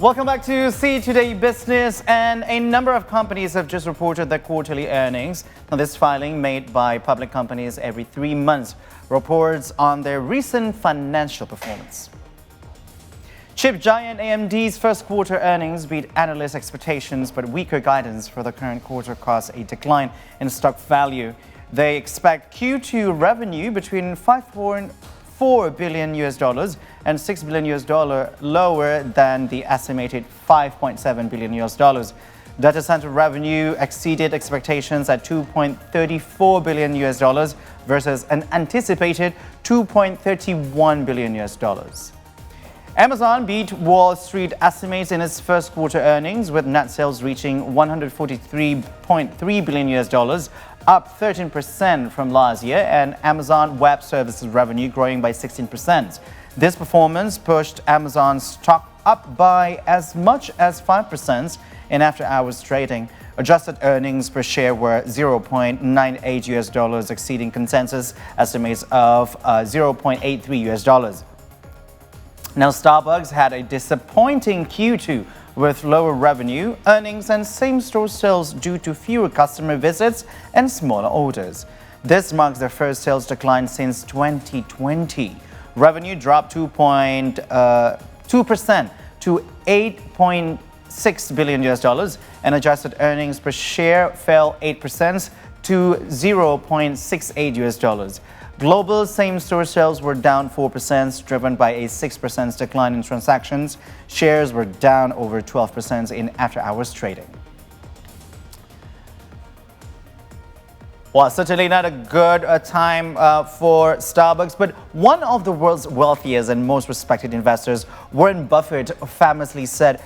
Welcome back to See Today Business, and a number of companies have just reported their quarterly earnings. Now, this filing, made by public companies every 3 months, reports on their recent financial performance. Chip giant AMD's first quarter earnings beat analyst expectations, but weaker guidance for the current quarter caused a decline in stock value. They expect Q2 revenue between $5.4 billion and $6 billion, lower than the estimated $5.7 billion. Data center revenue exceeded expectations at $2.34 billion versus an anticipated $2.31 billion. Amazon beat Wall Street estimates in its first quarter earnings, with net sales reaching $143.3 billion, up 13% from last year, and Amazon Web Services revenue growing by 16%. This performance pushed Amazon's stock up by as much as 5% in after-hours trading. Adjusted earnings per share were $0.98, exceeding consensus estimates of $0.83. Now, Starbucks had a disappointing Q2 with lower revenue, earnings, and same-store sales due to fewer customer visits and smaller orders. This marks their first sales decline since 2020. Revenue dropped 2% to $8.6 billion, and adjusted earnings per share fell 8% to $0.68. Global same-store sales were down 4%, driven by a 6% decline in transactions. Shares were down over 12% in after-hours trading. Well, certainly not a good time for Starbucks, but one of the world's wealthiest and most respected investors, Warren Buffett, famously said,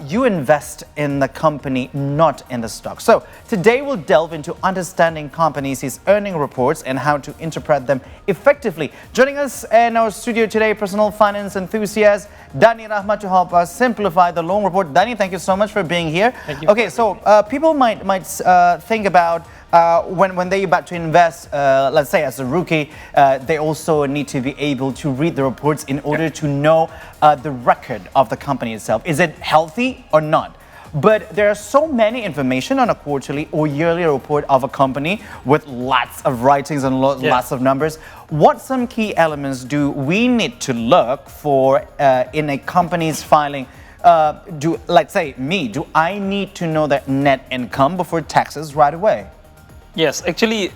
you invest in the company, not in the stock. So today we'll delve into understanding companies' earning reports and how to interpret them effectively. Joining us in our studio today, personal finance enthusiast Dani Rachmat, to help us simplify the loan report. Dani, thank you so much for being here. Thank you. Okay, so people might think about when they're about to invest, let's say as a rookie, they also need to be able to read the reports in order to know the record of the company itself. Is it healthy or not? But there are so many information on a quarterly or yearly report of a company with lots of writings and lots of numbers. What some key elements do we need to look for in a company's filing? Let's say do I need to know the net income before taxes right away? Yes, actually,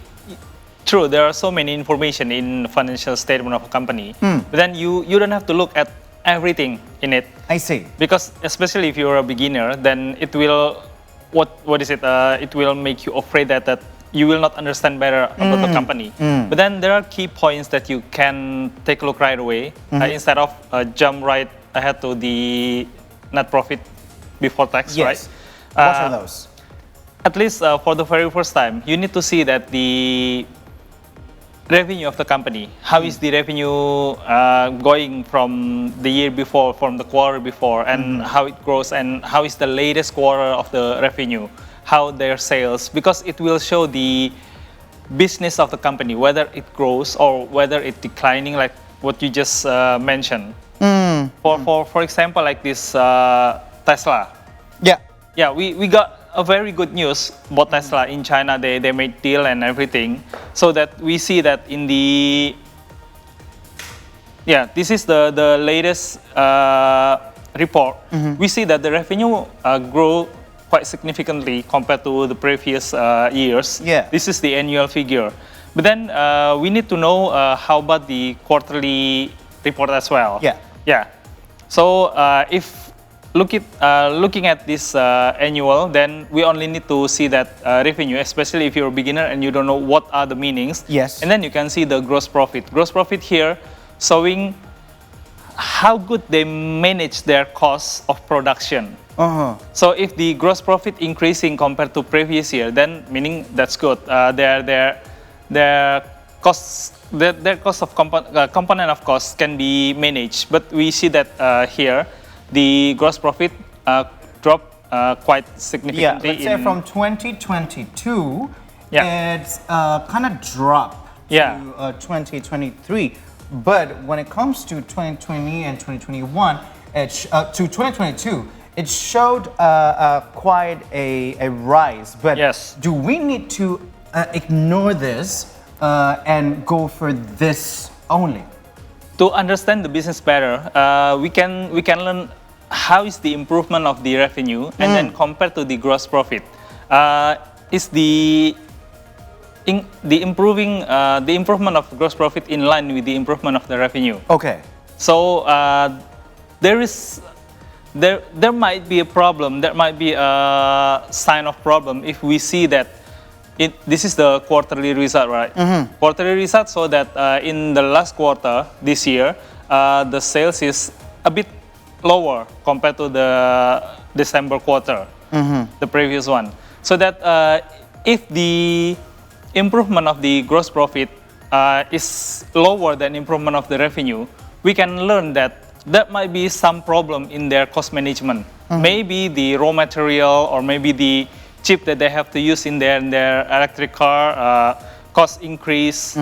true. There are so many information in financial statement of a company, but then you don't have to look at everything in it. I see. Because especially if you're a beginner, then it will it will make you afraid that you will not understand better about the company. But then there are key points that you can take a look right away instead of jump right ahead to the net profit before tax. Yes. Right? What are those? At least for the very first time, you need to see that the revenue of the company. How is the revenue going from the year before, from the quarter before, and how it grows, and how is the latest quarter of the revenue, how their sales, because it will show the business of the company, whether it grows or whether it's declining, like what you just mentioned. For example, like this Tesla. Yeah, we got a very good news about Tesla in China. They made deal and everything, so that we see that in the this is the latest report. We see that the revenue grew quite significantly compared to the previous years. This is the annual figure, but then we need to know how about the quarterly report as well. So if looking at this annual, then we only need to see that revenue, especially if you're a beginner and you don't know what are the meanings. And then you can see the gross profit. Gross profit here showing how good they manage their costs of production. So if the gross profit increasing compared to previous year, then meaning that's good. Their costs, their cost of component of costs can be managed. But we see that here, the gross profit dropped quite significantly. Let's say from 2022, it's kind of dropped to 2023. But when it comes to 2020 and 2021, to 2022, it showed quite a rise. But do we need to ignore this and go for this only? To understand the business better, we can learn how is the improvement of the revenue and then compare to the gross profit. Is the improvement of gross profit in line with the improvement of the revenue? Okay. So there might be a problem. There might be a sign of problem if we see that this is the quarterly result, right? Quarterly result, so that in the last quarter this year, the sales is a bit lower compared to the December quarter, the previous one. So that if the improvement of the gross profit is lower than improvement of the revenue, we can learn that there might be some problem in their cost management. Maybe the raw material or maybe the chip that they have to use in their electric car, cost increase,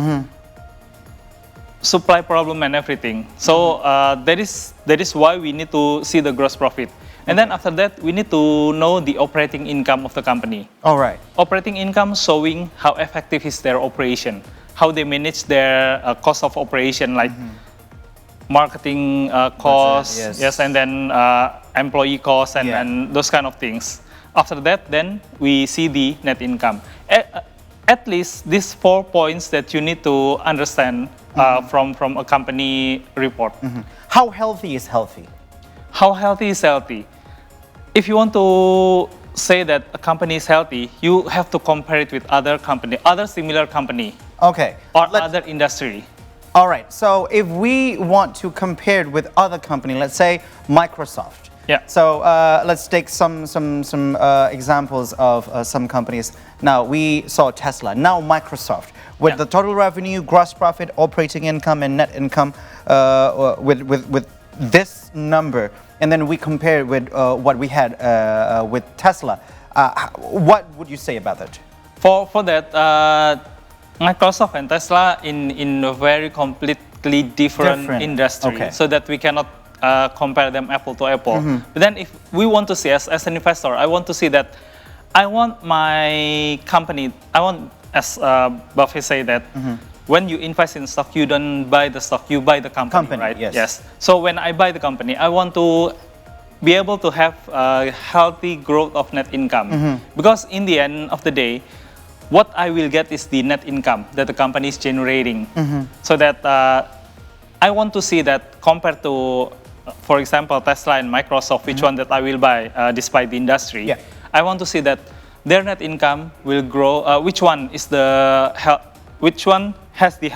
supply problem and everything. So that is why we need to see the gross profit. And then after that, we need to know the operating income of the company. All right. Operating income showing how effective is their operation, how they manage their cost of operation, like marketing costs, yes, and then employee costs and those kind of things. After that, then we see the net income. At least these 4 points that you need to understand from a company report. How healthy is healthy? How healthy is healthy? If you want to say that a company is healthy, you have to compare it with other company, other similar company. Okay. Or other industry. All right. So if we want to compare it with other company, let's say Microsoft. Yeah. So let's take some examples of some companies. Now we saw Tesla. Now Microsoft, with the total revenue, gross profit, operating income, and net income, with this number, and then we compare it with what we had with Tesla. What would you say about that? For that, Microsoft and Tesla in a very completely different industry, Okay. so that we cannot compare them apple to apple. But then if we want to see, as an investor, I want to see that I want my company, as Buffett say that, when you invest in stock, you don't buy the stock, you buy the company, right? Yes. So when I buy the company, I want to be able to have a healthy growth of net income. Because in the end of the day, what I will get is the net income that the company is generating. So that I want to see that compared to, for example, Tesla and Microsoft, which one that I will buy despite the industry. Yeah. I want to see that their net income will grow. Which one has the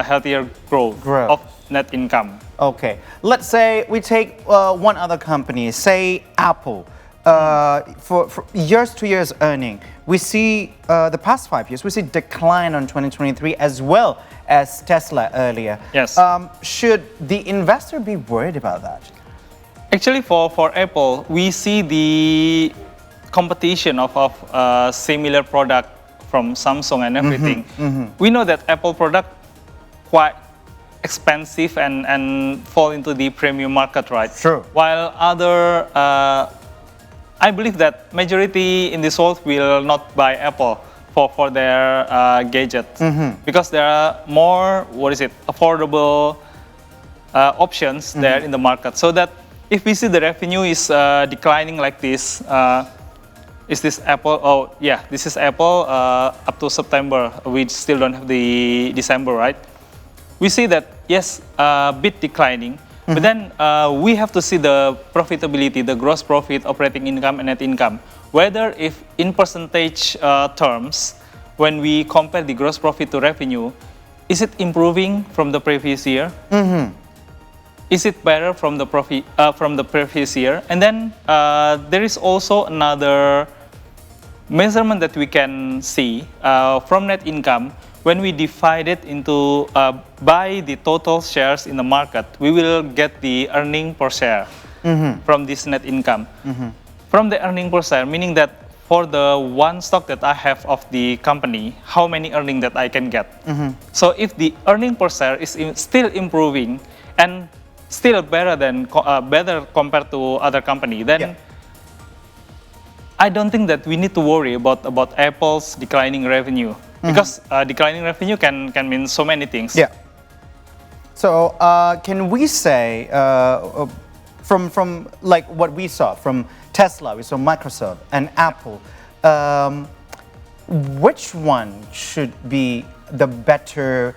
healthier growth of net income? Okay. Let's say we take one other company, say Apple. For years to years earning, we see the past 5 years, we see decline on 2023 as well as Tesla earlier. Yes. Should the investor be worried about that? Actually, for Apple, we see the competition of similar product from Samsung and everything. We know that Apple product quite expensive and fall into the premium market, right? True. While other, I believe that majority in this world will not buy Apple for their gadgets because there are more, affordable options there in the market. So that if we see the revenue is declining like this, is this Apple? Oh yeah, this is Apple up to September. We still don't have the December, right? We see that yes, a bit declining, but then we have to see the profitability, the gross profit, operating income, and net income. Whether if in percentage terms, when we compare the gross profit to revenue, is it improving from the previous year? Is it better from the previous year? And then there is also another measurement that we can see from net income. When we divide it into by the total shares in the market, we will get the earning per share from this net income. From the earning per share, meaning that for the one stock that I have of the company, how many earning that I can get. So if the earning per share is still improving, and still better than better compared to other company, then I don't think that we need to worry about Apple's declining revenue, because declining revenue can mean so many things. Yeah. So can we say from like what we saw from Tesla, we saw Microsoft and Apple, which one should be the better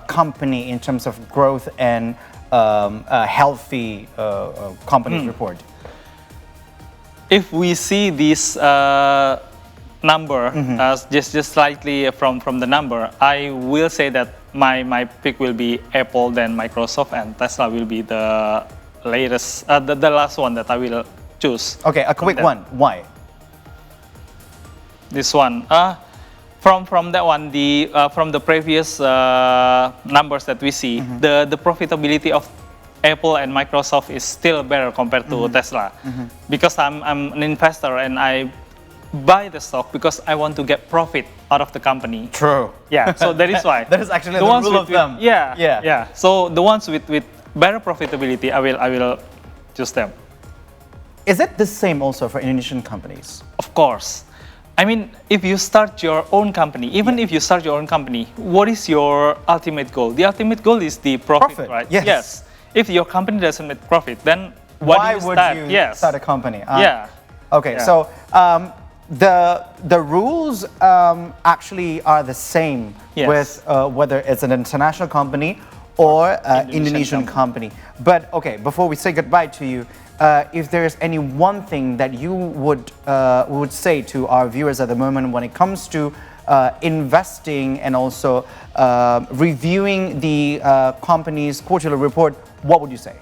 company in terms of growth and a healthy company report? If we see this number just slightly from the number, I will say that my pick will be Apple, then Microsoft, and Tesla will be the latest, the last one that I will choose. Okay, a quick one. Why? This one. From that one, from the previous numbers that we see, the profitability of Apple and Microsoft is still better compared to Tesla, because I'm an investor and I buy the stock because I want to get profit out of the company. True. Yeah. So that is why. That is actually the rule of thumb. Yeah. So the ones with better profitability, I will choose them. Is it the same also for Indonesian companies? Of course. I mean, if you start your own company, even if you start your own company, what is your ultimate goal? The ultimate goal is the profit, right? Yes. If your company doesn't make profit, then why would you start a company? Yeah. Okay, so the rules actually are the same with whether it's an international company or Indonesian company. But okay, before we say goodbye to you, if there is any one thing that you would say to our viewers at the moment when it comes to investing and also reviewing the company's quarterly report, what would you say?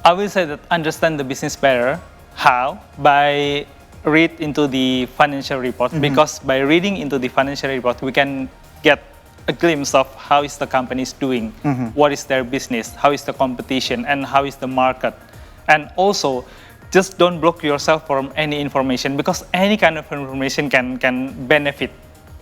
I will say that understand the business better. How? By read into the financial report, because by reading into the financial report, we can get a glimpse of how is the company is doing, what is their business, how is the competition, and how is the market. And also, just don't block yourself from any information, because any kind of information can benefit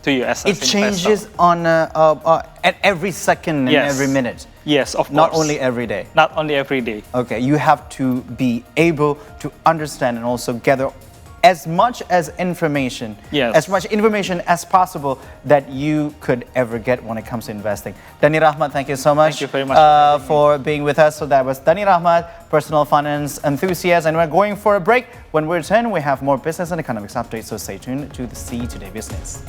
to you as an investor. It changes on at every second and every minute. Yes, of course. Not only every day. Not only every day. Okay, you have to be able to understand and also gather as much information as possible that you could ever get when it comes to investing. Dani Rachmat, thank you so much. Thank you very much for being with us. So that was Dani Rachmat, personal finance enthusiast, and we're going for a break. When we return, we have more business and economics updates. So stay tuned to the See Today Business.